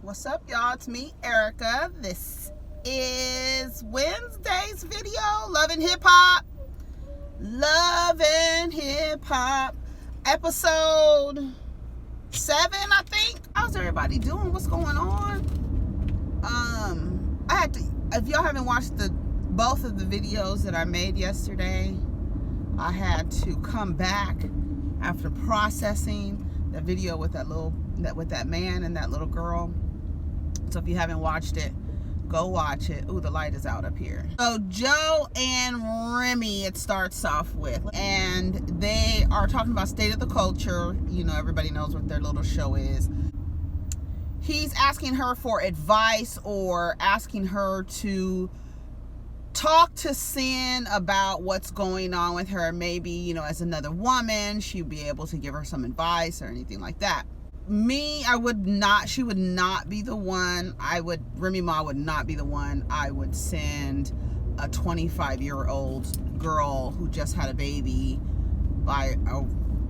What's up, y'all? It's me, Erica. This is Wednesday's video. Love and Hip Hop. Love and Hip Hop. Episode 7, I think. How's everybody doing? What's going on? I had to, if y'all haven't watched both of the videos that I made yesterday, I had to come back after processing the video with that man and that little girl. So if you haven't watched it, go watch it. Ooh, the light is out up here. So Joe and Remy, it starts off with, and they are talking about state of the culture. You know, everybody knows what their little show is. He's asking her for advice, or asking her to talk to Cyn about what's going on with her. Maybe, you know, as another woman, she'd be able to give her some advice or anything like that. She would not be the one. Remy Ma would not be the one I would send a 25-year-old girl who just had a baby by a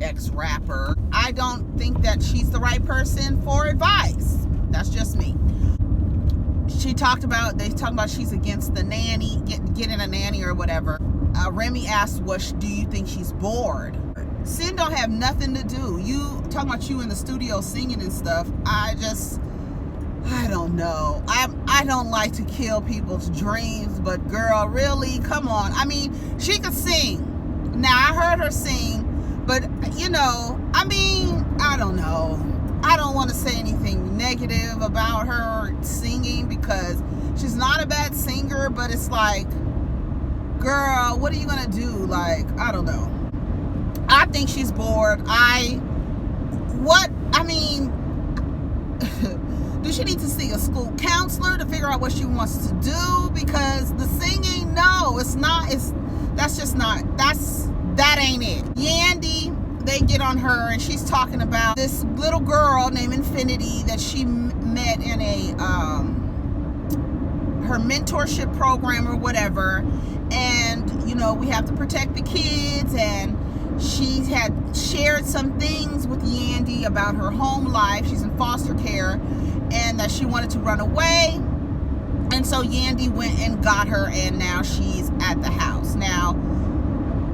ex-rapper. I don't think that she's the right person for advice. That's just me. They talk about she's against the nanny, getting a nanny or whatever. Remy asked, do you think she's bored? Cyn don't have nothing to do. You talking about you in the studio singing and stuff. I don't know. I don't like to kill people's dreams, but girl, really, come on. I mean, she could sing. Now, I heard her sing, but you know, I mean, I don't know. I don't want to say anything negative about her singing because she's not a bad singer, but it's like, girl, what are you gonna do? Like, I don't know. I think she's bored. Do she need to see a school counselor to figure out what she wants to do? Because the singing, no, it's not. That ain't it. Yandy, they get on her and she's talking about this little girl named Infinity that she met in her mentorship program or whatever. And, you know, we have to protect the kids, and she had shared some things with Yandy about her home life. She's in foster care, and that she wanted to run away. And so Yandy went and got her, and now she's at the house. Now,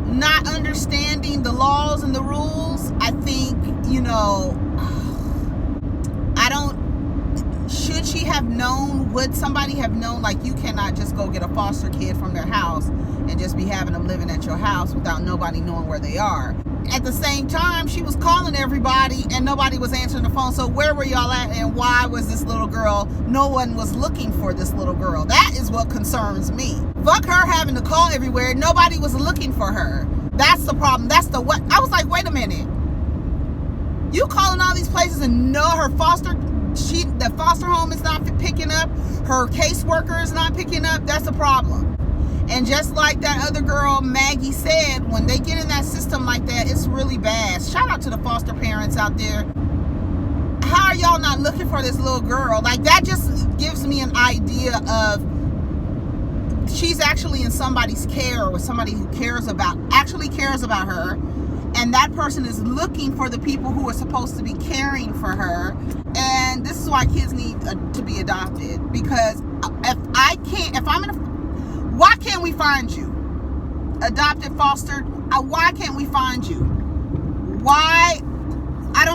not understanding the laws and the rules, I think, you know, should she have known? Would somebody have known? Like, you cannot just go get a foster kid from their house and just be having them living at your house without nobody knowing where they are. At the same time, she was calling everybody and nobody was answering the phone. So where were y'all at, and why was this little girl, no one was looking for this little girl? That is what concerns me. Fuck her having to call everywhere. Nobody was looking for her. That's the problem. What I was like, wait a minute. You calling all these places and know her the foster home is not picking up, her caseworker is not picking up. That's a problem. And just like that other girl, Maggie, said, when they get in that system like that, it's really bad. Shout out to the foster parents out there. How are y'all not looking for this little girl? Like, that just gives me an idea of she's actually in somebody's care, or with somebody who actually cares about her. And that person is looking for the people who are supposed to be caring for her. And this is why kids need to be adopted. Because why can't we find you? Adopted, fostered, why can't we find you? Why? I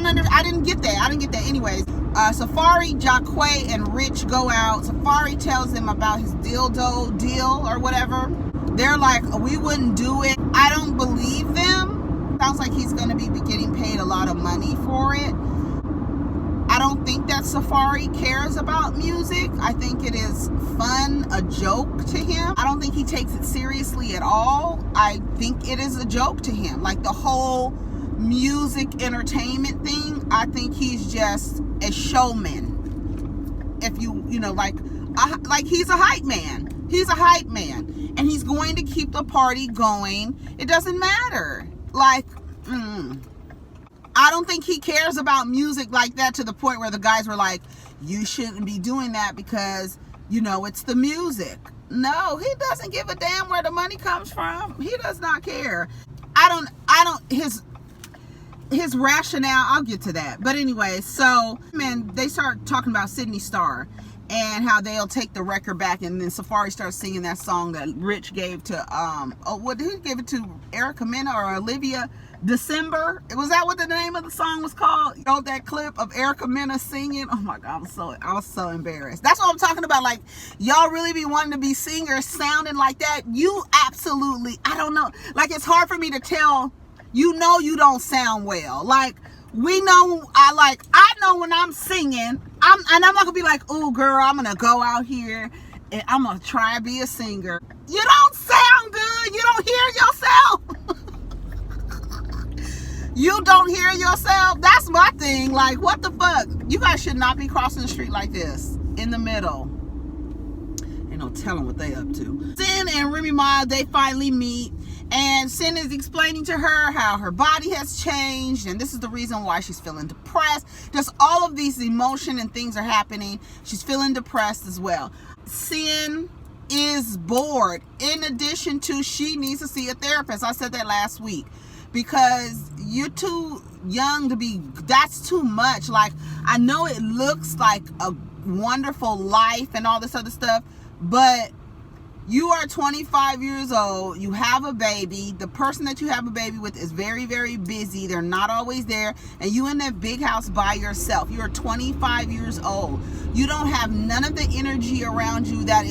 didn't get that. Anyways, Safaree, Jacquay, and Rich go out. Safaree tells them about his dildo deal or whatever. They're like, we wouldn't do it. I don't believe them. Sounds like he's going to be getting paid a lot of money for it. I don't think that Safaree cares about music. I think it is fun, a joke to him. I don't think he takes it seriously at all. I think it is a joke to him. Like the whole music entertainment thing, I think he's just a showman. If you know, like he's a hype man. He's a hype man. And he's going to keep the party going. It doesn't matter. Like, I don't think he cares about music like that, to the point where the guys were like, you shouldn't be doing that because, you know, it's the music. No, he doesn't give a damn where the money comes from. He does not care. his rationale, I'll get to that. But anyway, so man, they start talking about Sidney Starr and how they'll take the record back, and then Safaree starts singing that song that Rich gave to what did he give it to, Erica Mena or Olivia? December? Was that what the name of the song was called? You know, that clip of Erica Mena singing? Oh my God, I was so embarrassed. That's what I'm talking about. Like, y'all really be wanting to be singers sounding like that? You absolutely, I don't know. Like, it's hard for me to tell. You know you don't sound well. Like, we know, I know when I'm singing, I'm not gonna be like, oh girl, I'm gonna go out here and I'm gonna try to be a singer. You don't sound good. You don't hear yourself. You don't hear yourself. That's my thing. Like, what the fuck? You guys should not be crossing the street like this in the middle. Ain't no telling what they up to. Cyn and Remy Ma, they finally meet, and Cyn is explaining to her how her body has changed, and this is the reason why she's feeling depressed. Just all of these emotion and things are happening. She's feeling depressed as well. Cyn is bored. In addition to, she needs to see a therapist. I said that last week. Because you're too young to be, that's too much. Like, I know it looks like a wonderful life and all this other stuff, but you are 25 years old, you have a baby, the person that you have a baby with is very, very busy, they're not always there, and you in that big house by yourself. You're 25 years old. You don't have none of the energy around you that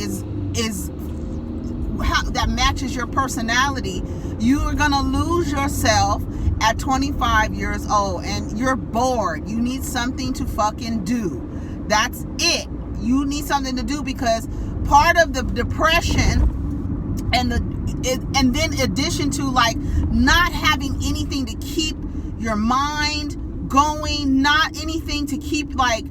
that matches your personality. You are gonna lose yourself at 25 years old, and you're bored. You need something to fucking do. That's it. You need something to do, because part of the depression and then addition to, like, not having anything to keep your mind going, not anything to keep, like,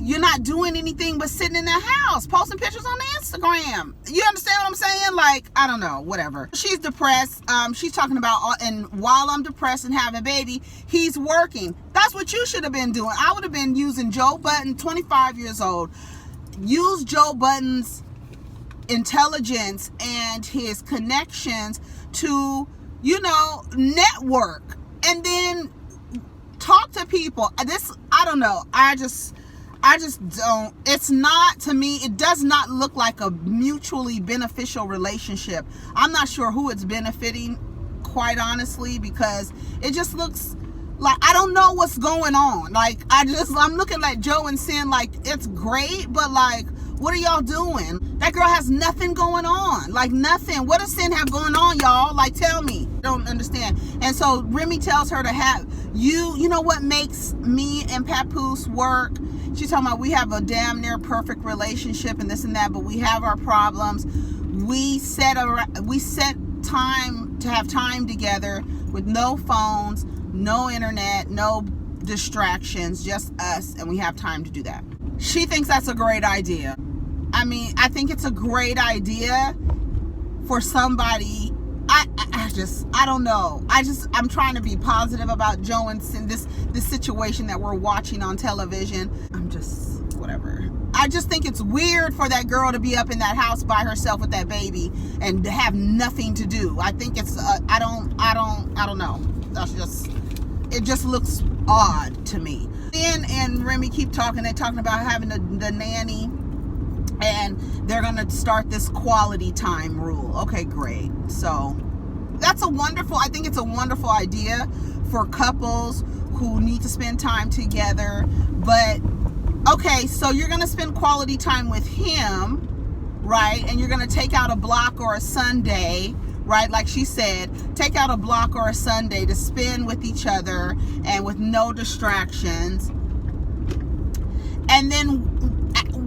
you're not doing anything but sitting in the house, posting pictures on Instagram. You understand what I'm saying? Like, I don't know, whatever. She's depressed. She's talking about, and while I'm depressed and having a baby, he's working. That's what you should have been doing. I would have been using Joe Budden, 25 years old. Use Joe Budden's intelligence and his connections to, you know, network, and then talk to people. I don't know. I just don't, it's not, to me, it does not look like a mutually beneficial relationship. I'm not sure who it's benefiting, quite honestly, because it just looks like, I don't know what's going on. Like, I'm looking at Joe and Cyn like, it's great, but like, what are y'all doing? That girl has nothing going on. Like, nothing. What does Cyn have going on, y'all? Like, tell me. Don't understand. And so Remy tells her to have, you know what makes me and Papoose work? She's talking about, we have a damn near perfect relationship and this and that, but we have our problems. We set time to have time together with no phones, no internet, no distractions, just us, and we have time to do that. She thinks that's a great idea. I mean, I think it's a great idea for somebody. I don't know. I'm trying to be positive about Joe and Cyn, this situation that we're watching on television. I'm just, whatever. I just think it's weird for that girl to be up in that house by herself with that baby and to have nothing to do. I think it's, I don't know. That's just, it just looks odd to me. Cyn and Remy keep talking. They're talking about having the nanny, and they're gonna start this quality time rule. Okay, great. So that's I think it's a wonderful idea for couples who need to spend time together. But okay, so you're gonna spend quality time with him, right? And you're gonna take out a block or a Sunday, right? Like she said, take out a block or a Sunday to spend with each other and with no distractions. And then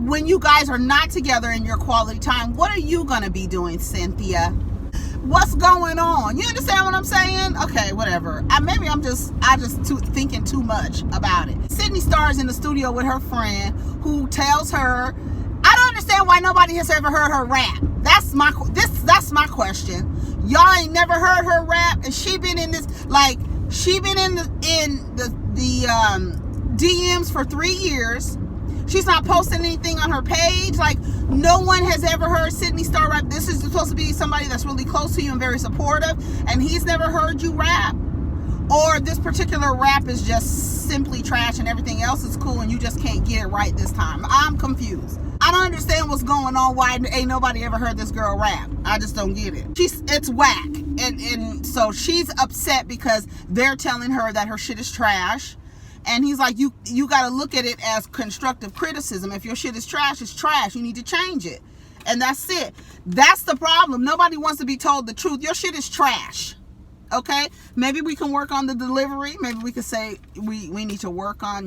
when you guys are not together in your quality time, what are you gonna be doing, Cynthia? What's going on? You understand what I'm saying? Okay, whatever. Maybe I'm just thinking too much about it. Sidney Starr's in the studio with her friend, who tells her, I don't understand why nobody has ever heard her rap. That's my question. Y'all ain't never heard her rap, and she been in this, like, she been in the DMs for 3 years. She's not posting anything on her page. Like, no one has ever heard Sidney Starr rap. This is supposed to be somebody that's really close to you and very supportive, and he's never heard you rap. or this particular rap is just simply trash and everything else is cool and you just can't get it right this time. I'm confused. I don't understand what's going on. Why ain't nobody ever heard this girl rap? I just don't get it. It's whack. And so she's upset because they're telling her that her shit is trash. And he's like, you got to look at it as constructive criticism. If your shit is trash, it's trash. You need to change it. And that's it. That's the problem. Nobody wants to be told the truth. Your shit is trash. Okay? Maybe we can work on the delivery. Maybe we could say we need to work on,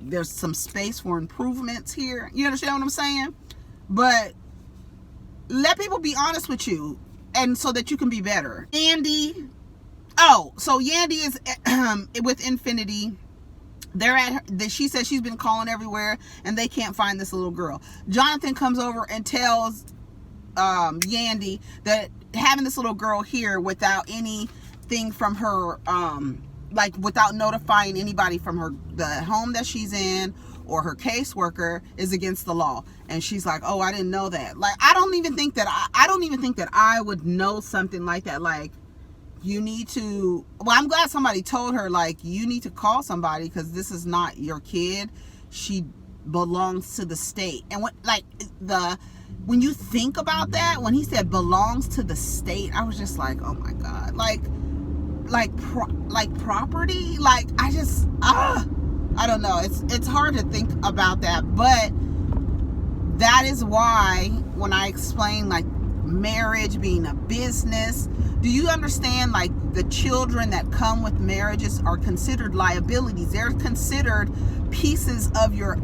there's some space for improvements here. You understand what I'm saying? But let people be honest with you, and so that you can be better. Yandy. Oh, so Yandy is with Infinity. They're at she says she's been calling everywhere and they can't find this little girl. Jonathan comes over and tells Yandy that having this little girl here without anything from her, like without notifying anybody from the home that she's in or her caseworker, is against the law. And she's like, oh, I didn't know that. Like, I don't even think that I would know something like that. Like, you need to, well, I'm glad somebody told her, like, you need to call somebody because this is not your kid. She belongs to the state. And when you think about that, when he said belongs to the state, I was just like, oh my God, like property. Like, I don't know. It's hard to think about that, but that is why when I explain like marriage being a business, do you understand, like, the children that come with marriages are considered liabilities. They're considered pieces of your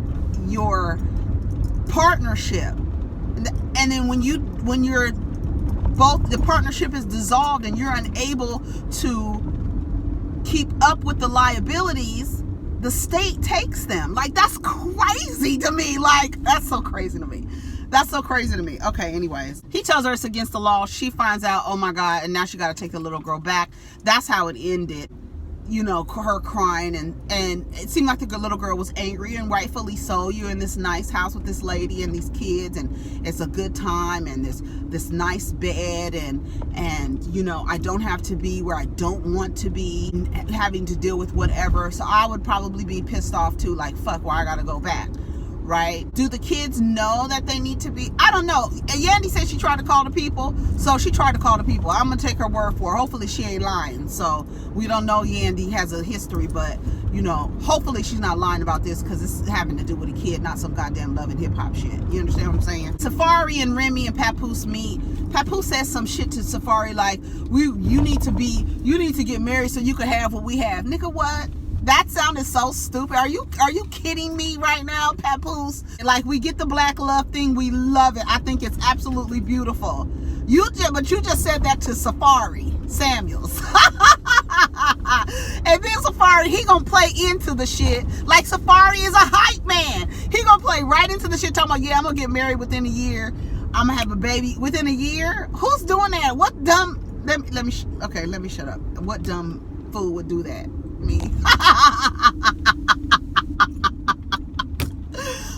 partnership. And then when you're both, the partnership is dissolved and you're unable to keep up with the liabilities, the state takes them. Like, that's crazy to me. Like, that's so crazy to me. That's so crazy to me. Okay, anyways. He tells her it's against the law. She finds out, oh my God, and now she got to take the little girl back. That's how it ended. Her crying, and it seemed like the little girl was angry, and rightfully so. You're in this nice house with this lady and these kids, and it's a good time, and this nice bed, and I don't have to be where I don't want to be, having to deal with whatever. So I would probably be pissed off too, like, fuck, why I gotta go back, right? Do the kids know that they need to be? I don't know. Yandy said she tried to call the people, so she tried to call the people. I'm gonna take her word for it. Hopefully she ain't lying. So we don't know Yandy has a history, but hopefully she's not lying about this, because it's having to do with a kid, not some goddamn Love and Hip Hop shit. You understand what I'm saying? Safaree and Remy and Papoose meet. Papoose says some shit to Safaree like, you need to get married so you can have what we have. Nigga, what? That sounded so stupid. Are you kidding me right now, Papoose? Like, we get the black love thing. We love it. I think it's absolutely beautiful. But you just said that to Safaree Samuels. And then Safaree, he gonna play into the shit. Like, Safaree is a hype man. He gonna play right into the shit, talking about, yeah, I'm gonna get married within a year. I'm gonna have a baby within a year. Who's doing that? What dumb? Let me shut up. What dumb fool would do that? Me.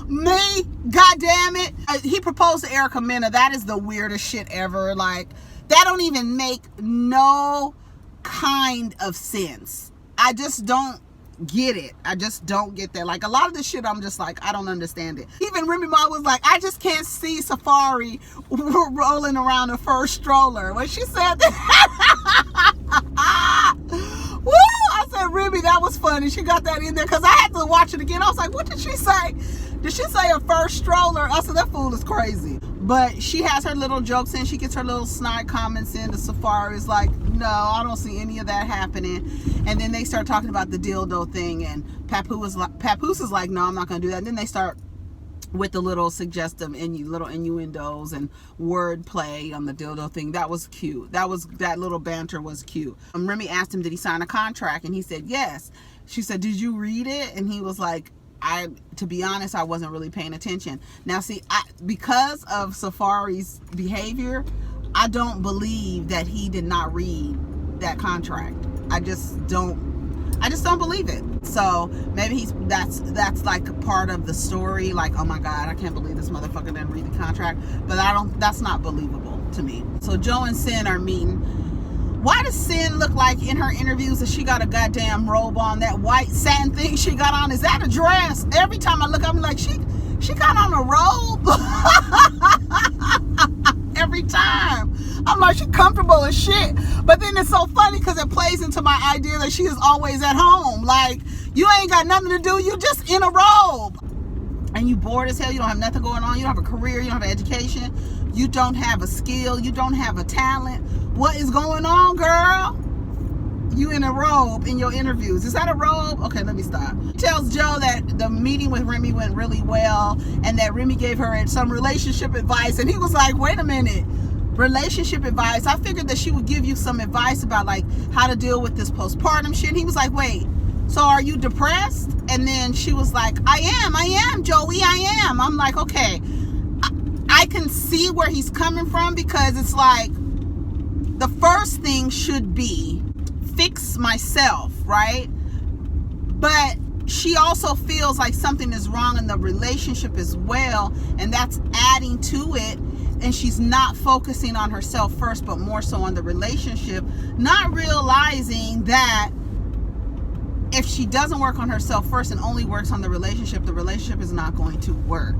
Me, god damn it. He proposed to Erica Mena. That is the weirdest shit ever. Like, that don't even make no kind of sense. I just don't get it. I just don't get that. Like, a lot of this shit, I'm just like, I don't understand it. Even Remy Ma was like, I just can't see Safaree rolling around a first stroller. When she said that, woo! I said, Remy, that was funny. She got that in there, because I had to watch it again. I was like, what did she say? Did she say a first stroller? I said, that fool is crazy. But she has her little jokes in. She gets her little snide comments in. The Safaree is like, no, I don't see any of that happening. And then they start talking about the dildo thing. And Papoose is like, no, I'm not going to do that. And then they start with the little suggestive little innuendos and wordplay on the dildo thing. That was cute. That little banter was cute. Remy asked him, did he sign a contract? And he said, yes. She said, did you read it? And he was like, to be honest, I wasn't really paying attention. Now, see, because of Safaree's behavior, I don't believe that he did not read that contract. I just don't believe it. So maybe that's like part of the story. Like, oh my God, I can't believe this motherfucker didn't read the contract. But that's not believable to me. So Joe and Cyn are meeting. Why does Cyn look like in her interviews that she got a goddamn robe on? That white satin thing she got on, is that a dress? Every time I look, I'm like, she got on a robe. Every time. I'm like, she comfortable as shit. But then it's so funny because it plays into my idea that she is always at home. Like, you ain't got nothing to do. You just in a robe. And you bored as hell. You don't have nothing going on. You don't have a career. You don't have an education. You don't have a skill. You don't have a talent. What is going on, girl? You in a robe in your interviews. Is that a robe? Okay, let me stop. She tells Joe that the meeting with Remy went really well and that Remy gave her some relationship advice. And he was like, wait a minute. Relationship advice? I figured that she would give you some advice about like how to deal with this postpartum shit. He was like, wait, so are you depressed? And then she was like, I am, Joey, I am. I'm like, okay. I can see where he's coming from because it's like the first thing should be fix myself, right? But she also feels like something is wrong in the relationship as well, and that's adding to it. And she's not focusing on herself first, but more so on the relationship, not realizing that if she doesn't work on herself first and only works on the relationship is not going to work.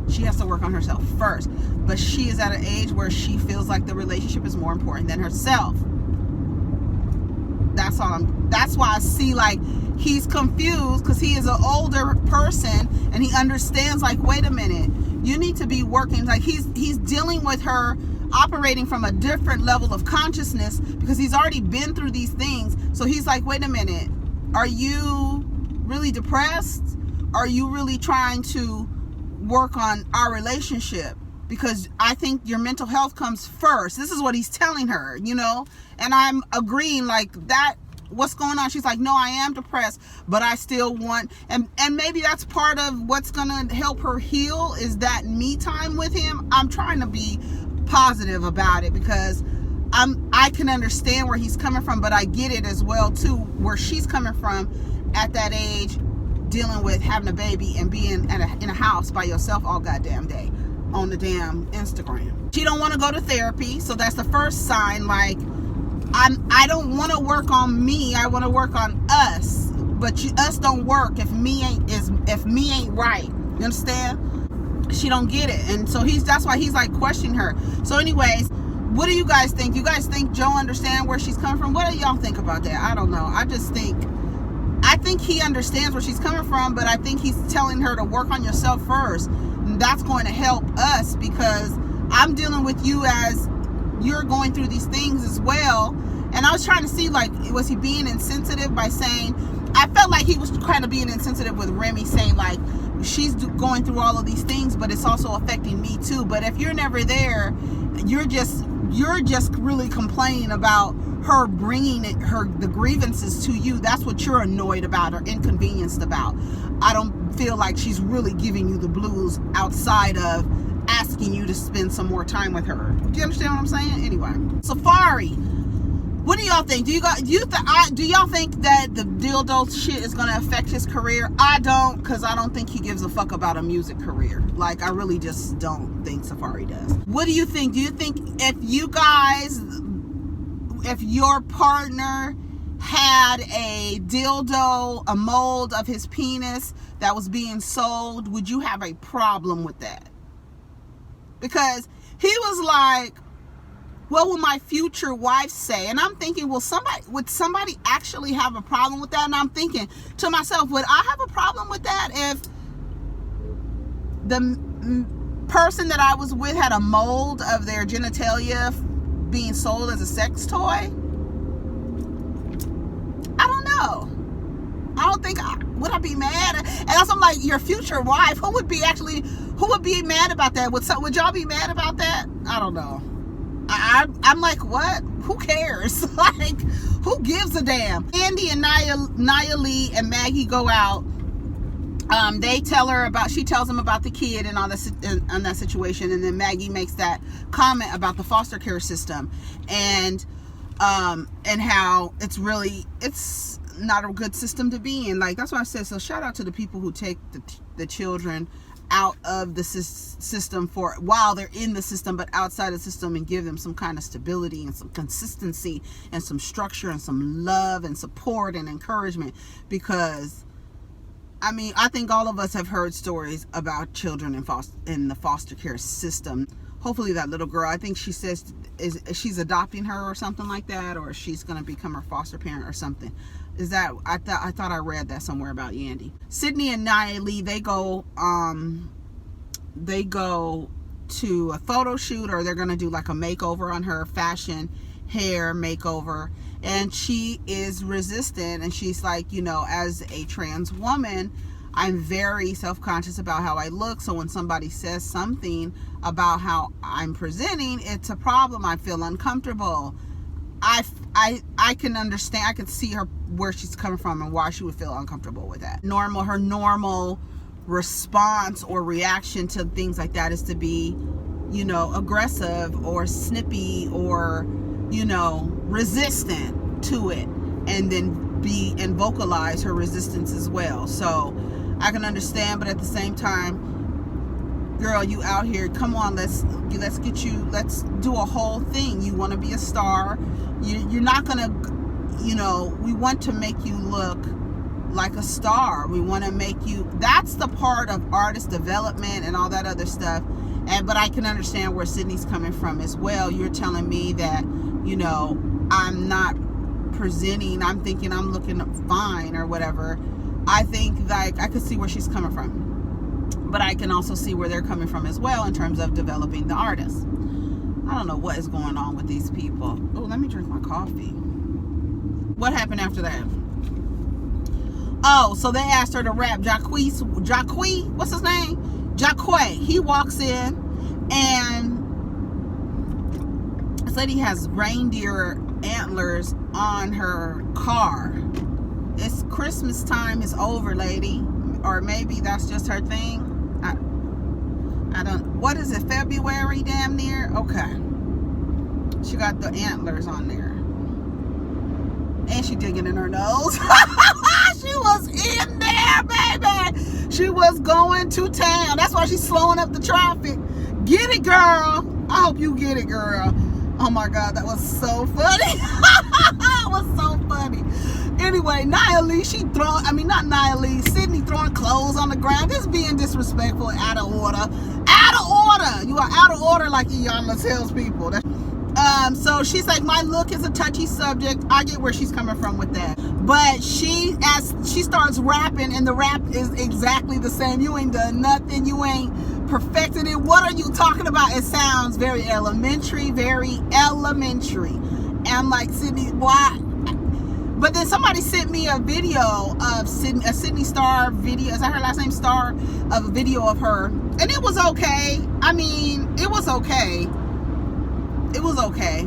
She has to work on herself first. But she is at an age where she feels like the relationship is more important than herself. That's why I see like he's confused, because he is an older person and he understands like, wait a minute, you need to be working. Like he's dealing with her operating from a different level of consciousness because he's already been through these things. So he's like, wait a minute, are you really depressed? Are you really trying to work on our relationship? Because I think your mental health comes first. This is what he's telling her, you know? And I'm agreeing like that. What's going on? She's like, no, I am depressed, but I still want, and maybe that's part of what's gonna help her heal is that me time with him. I'm trying to be positive about it because I can understand where he's coming from, but I get it as well too, where she's coming from at that age, dealing with having a baby and being in a house by yourself all goddamn day on the damn Instagram. She don't want to go to therapy, so that's the first sign. Like, I don't want to work on me. I want to work on us. But us don't work if me ain't right. You understand? She don't get it, and so that's why he's like questioning her. So, anyways, what do you guys think? You guys think Joe understand where she's coming from? What do y'all think about that? I don't know. I think he understands where she's coming from, but I think he's telling her to work on yourself first. And that's going to help us because I'm dealing with you as you're going through these things as well. And I was trying to see, like, was he being insensitive by saying, I felt like he was kind of being insensitive with Remy, saying like, she's going through all of these things, but it's also affecting me too. But if you're never there, you're just really complaining about her bringing the grievances to you. That's what you're annoyed about or inconvenienced about. I don't feel like she's really giving you the blues outside of asking you to spend some more time with her. Do you understand what I'm saying? Anyway, Safaree, what do y'all think? Do y'all think that the dildo shit is gonna affect his career? I don't, because I don't think he gives a fuck about a music career. Like, I really just don't think Safaree does. What do you think? Do you think if your partner had a dildo, a mold of his penis that was being sold, would you have a problem with that? Because he was like, what will my future wife say? And I'm thinking, would somebody actually have a problem with that? And I'm thinking to myself, would I have a problem with that if the person that I was with had a mold of their genitalia being sold as a sex toy? I don't know. I don't think would I be mad? And also, I'm like, your future wife, who would be mad about that? Would y'all be mad about that? I don't know. I'm like, what? Who cares? Like, who gives a damn? Yandy and Nia Lee and Maggie go out. She tells them about the kid and all this on that situation, and then Maggie makes that comment about the foster care system and how it's not a good system to be in. Like, that's what I said. So shout out to the people who take the children out of the system for while they're in the system, but outside the system, and give them some kind of stability and some consistency and some structure and some love and support and encouragement. Because I mean, I think all of us have heard stories about children in the foster care system. Hopefully that little girl, I think she says she's adopting her or something like that, or she's going to become her foster parent or something. Is that, I thought I read that somewhere about Yandy. Sidney and Nayeli, they go to a photo shoot, or they're going to do like a makeover on her, fashion hair makeover, and she is resistant, and she's like, you know, as a trans woman, I'm very self-conscious about how I look, so when somebody says something about how I'm presenting, it's a problem. I feel uncomfortable. I can understand, I can see her where she's coming from and why she would feel uncomfortable with that. Her normal response or reaction to things like that is to be, you know, aggressive or snippy or, you know, resistant to it, and then vocalize her resistance as well. So I can understand, but at the same time, girl, you out here, come on, let's do a whole thing. You want to be a star. You're not gonna, you know, we want to make you look like a star. We want to make you, that's the part of artist development and all that other stuff. But I can understand where Sidney's coming from as well. You're telling me that, you know, I'm not presenting, I'm thinking I'm looking fine or whatever. I think, like, I could see where she's coming from, but I can also see where they're coming from as well in terms of developing the artist. I don't know what is going on with these people. Oh, let me drink my coffee. What happened after that? Oh, so they asked her to rap. Jacquee, what's his name? Jacquee. He walks in, and this lady has reindeer antlers on her car. It's Christmas time is over, lady. Or maybe that's just her thing. I don't, what is it, February damn near? Okay. She got the antlers on there. And she digging in her nose. She was in there, baby. She was going to town. That's why she's slowing up the traffic. Get it, girl. I hope you get it, girl. Oh my God, that was so funny. It was so funny. Anyway, Sidney throwing clothes on the ground, just being disrespectful and out of order. Out of order. You are out of order like Iyanla tells people. So she's like, my look is a touchy subject. I get where she's coming from with that. But as she starts rapping, and the rap is exactly the same. You ain't done nothing. You ain't perfected it. What are you talking about? It sounds very elementary, very elementary. And I'm like, Sidney, why? But then somebody sent me a video of a Sidney Starr video. Is that her last name, Starr? Of a video of her. And it was okay. I mean, it was okay. It was okay.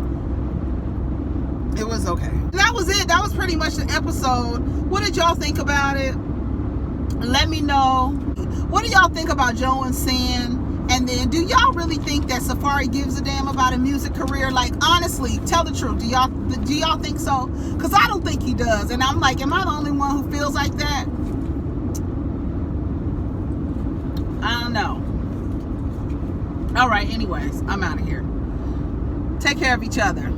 It was okay. And that was it. That was pretty much the episode. What did y'all think about it? Let me know. What do y'all think about Joe and Cyn? And then, do y'all really think that Safaree gives a damn about a music career? Like, honestly, tell the truth. Do y'all think so? Because I don't think he does. And I'm like, am I the only one who feels like that? I don't know. All right, anyways, I'm out of here. Take care of each other.